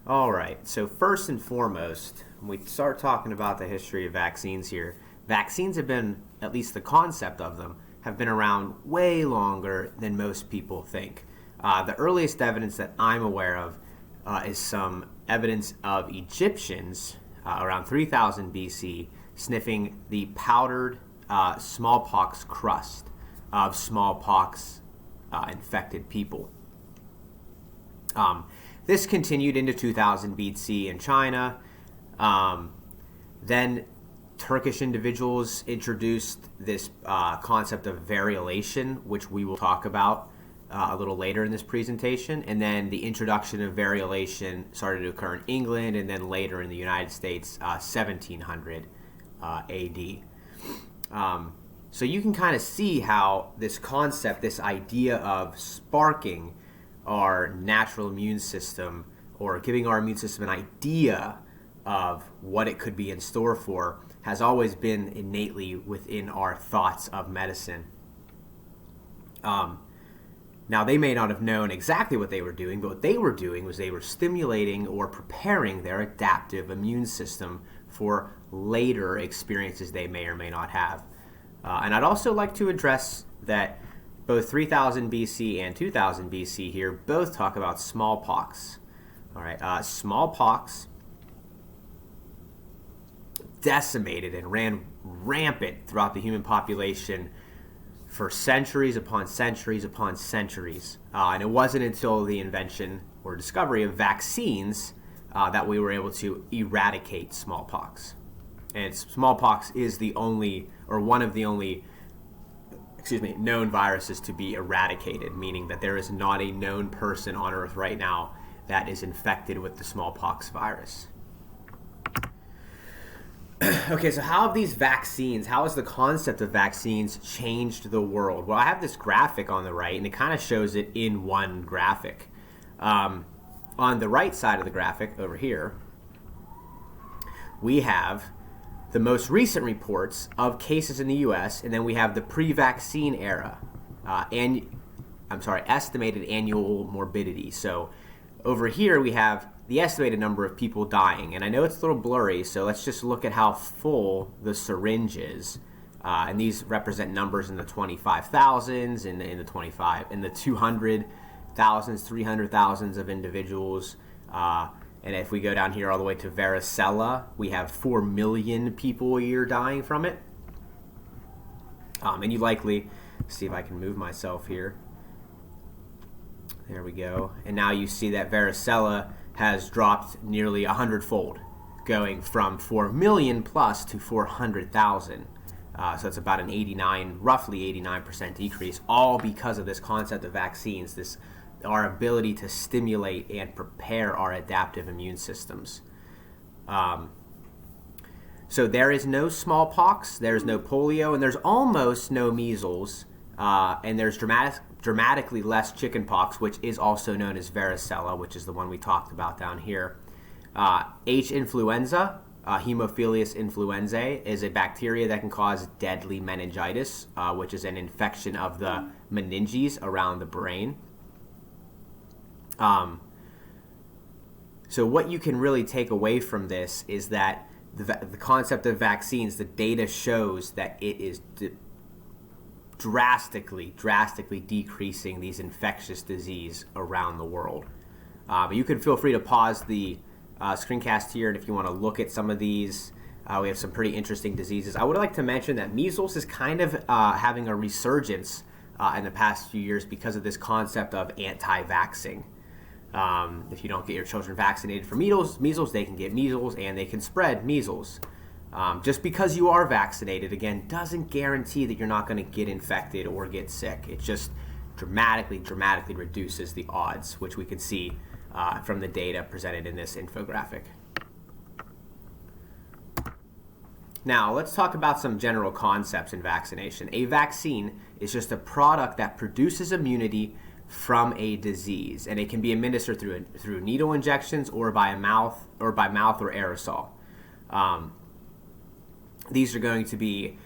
All right, so first and foremost, when we start talking about the history of vaccines here, vaccines have been, at least the concept of them, have been around way longer than most people think. The earliest evidence that I'm aware of is some evidence of Egyptians around 3000 BC sniffing the powdered smallpox crust of smallpox infected people. This continued into 2000 BC in China. Then Turkish individuals introduced this concept of variolation, which we will talk about a little later in this presentation. And then the introduction of variolation started to occur in England and then later in the United States, 1700 AD. So you can kind of see how this concept, this idea of sparking our natural immune system or giving our immune system an idea of what it could be in store for has always been innately within our thoughts of medicine. Now, they may not have known exactly what they were doing, but what they were doing was they were stimulating or preparing their adaptive immune system for later experiences they may or may not have. And I'd also like to address that both 3000 BC and 2000 BC here both talk about smallpox. All right, smallpox decimated and ran rampant throughout the human population for centuries upon centuries upon centuries. And it wasn't until the invention or discovery of vaccines that we were able to eradicate smallpox. And smallpox is the only, or one of the only, known viruses to be eradicated, meaning that there is not a known person on Earth right now that is infected with the smallpox virus. Okay, so how have these vaccines, how has the concept of vaccines changed the world? Well, I have this graphic on the right, and it kind of shows it in one graphic. On the right side of the graphic, over here, we have the most recent reports of cases in the U.S., and then we have the pre-vaccine era, estimated annual morbidity. So over here we have the estimated number of people dying, and I know it's a little blurry, so let's just look at how full the syringe is. And these represent numbers in the 25,000s, in the 200,000s, 300,000s of individuals. And if we go down here all the way to varicella, we have 4 million people a year dying from it. And you likely, see if I can move myself here. There we go. And now you see that varicella has dropped nearly 100-fold, going from 4 million plus to 400,000. So that's about roughly 89% decrease, all because of this concept of vaccines, our ability to stimulate and prepare our adaptive immune systems. So there is no smallpox, there's no polio, and there's almost no measles, and there's dramatically less chickenpox, which is also known as varicella, which is the one we talked about down here. H. influenza, Haemophilus influenzae, is a bacteria that can cause deadly meningitis, which is an infection of the meninges around the brain. So what you can really take away from this is that the concept of vaccines, the data shows that it is drastically decreasing these infectious disease around the world. But you can feel free to pause the screencast here, and if you want to look at some of these, we have some pretty interesting diseases. I would like to mention that measles is kind of having a resurgence in the past few years because of this concept of anti-vaxxing. If you don't get your children vaccinated for measles, they can get measles and they can spread measles. Just because you are vaccinated, again, doesn't guarantee that you're not going to get infected or get sick. It just dramatically reduces the odds, which we can see from the data presented in this infographic. Now, let's talk about some general concepts in vaccination. A vaccine is just a product that produces immunity from a disease, and it can be administered through needle injections or by mouth or aerosol. These are going to be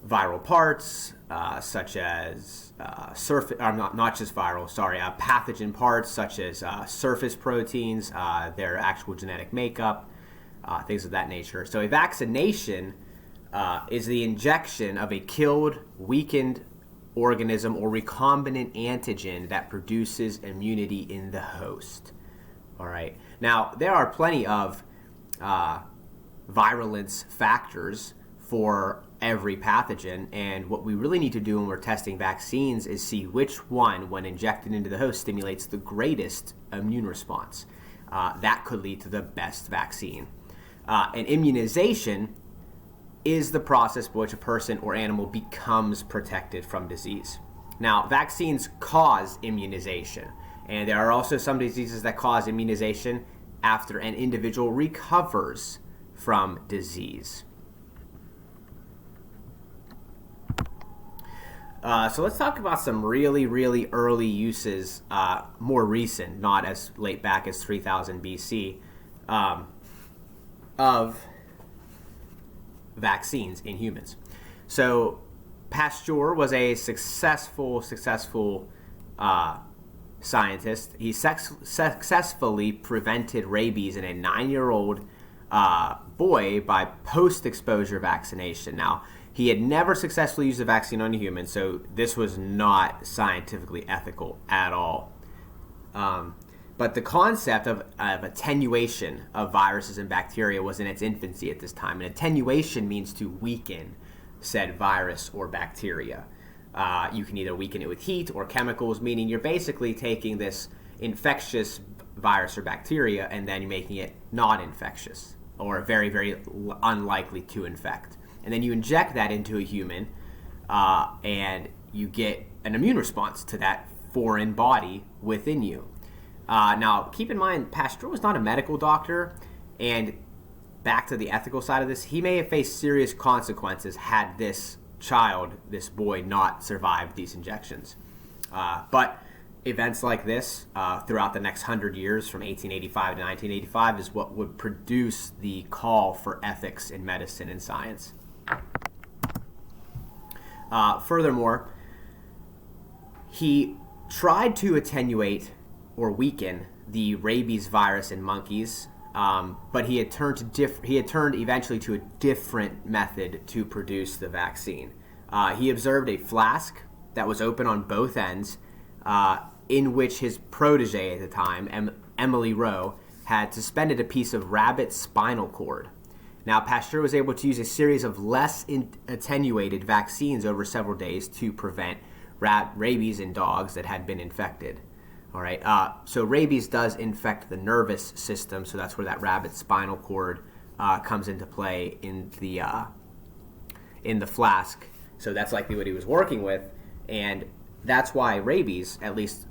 viral parts, such as not just viral, pathogen parts such as surface proteins, their actual genetic makeup, things of that nature. So a vaccination is the injection of a killed, weakened organism or recombinant antigen that produces immunity in the host. All right. Now, there are plenty of virulence factors for every pathogen, and what we really need to do when we're testing vaccines is see which one, when injected into the host, stimulates the greatest immune response. That could lead to the best vaccine. And immunization is the process by which a person or animal becomes protected from disease. Now, vaccines cause immunization, and there are also some diseases that cause immunization after an individual recovers from disease. So let's talk about some really, really early uses, more recent, not as late back as 3000 BC, of vaccines in humans. So Pasteur was a successful scientist. He successfully prevented rabies in a 9-year-old boy by post-exposure vaccination. Now, he had never successfully used a vaccine on a human, so this was not scientifically ethical at all. But the concept of attenuation of viruses and bacteria was in its infancy at this time. And attenuation means to weaken said virus or bacteria. You can either weaken it with heat or chemicals, meaning you're basically taking this infectious virus or bacteria and then you're making it not infectious or very, very unlikely to infect. And then you inject that into a human and you get an immune response to that foreign body within you. Now, keep in mind, Pasteur was not a medical doctor, and back to the ethical side of this, he may have faced serious consequences had this boy, not survived these injections. But events like this throughout the next 100 years, from 1885 to 1985, is what would produce the call for ethics in medicine and science. Furthermore, he tried to attenuate or weaken the rabies virus in monkeys, but he had turned eventually to a different method to produce the vaccine. He observed a flask that was open on both ends, in which his protege at the time, Emily Rowe, had suspended a piece of rabbit spinal cord. Now, Pasteur was able to use a series of less attenuated vaccines over several days to prevent rabies in dogs that had been infected. All right. So rabies does infect the nervous system, so that's where that rabbit spinal cord comes into play in the flask. So that's likely what he was working with, and that's why rabies, at least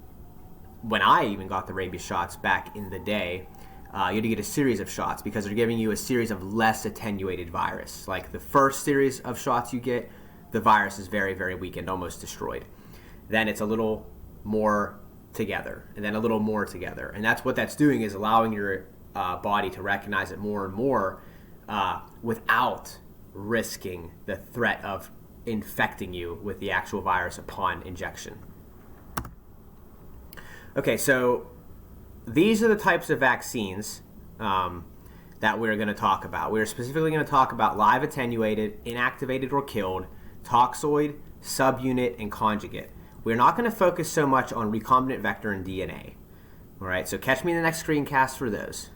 when I even got the rabies shots back in the day, you had to get a series of shots because they're giving you a series of less attenuated virus. Like the first series of shots you get, the virus is very, very weakened, almost destroyed. Then it's a little more together, and then a little more together. And that's what that's doing, is allowing your body to recognize it more and more without risking the threat of infecting you with the actual virus upon injection. Okay, so these are the types of vaccines that we're going to talk about. We're specifically going to talk about live attenuated, inactivated or killed, toxoid, subunit, and conjugate. We're not going to focus so much on recombinant vector and DNA. All right, so catch me in the next screencast for those.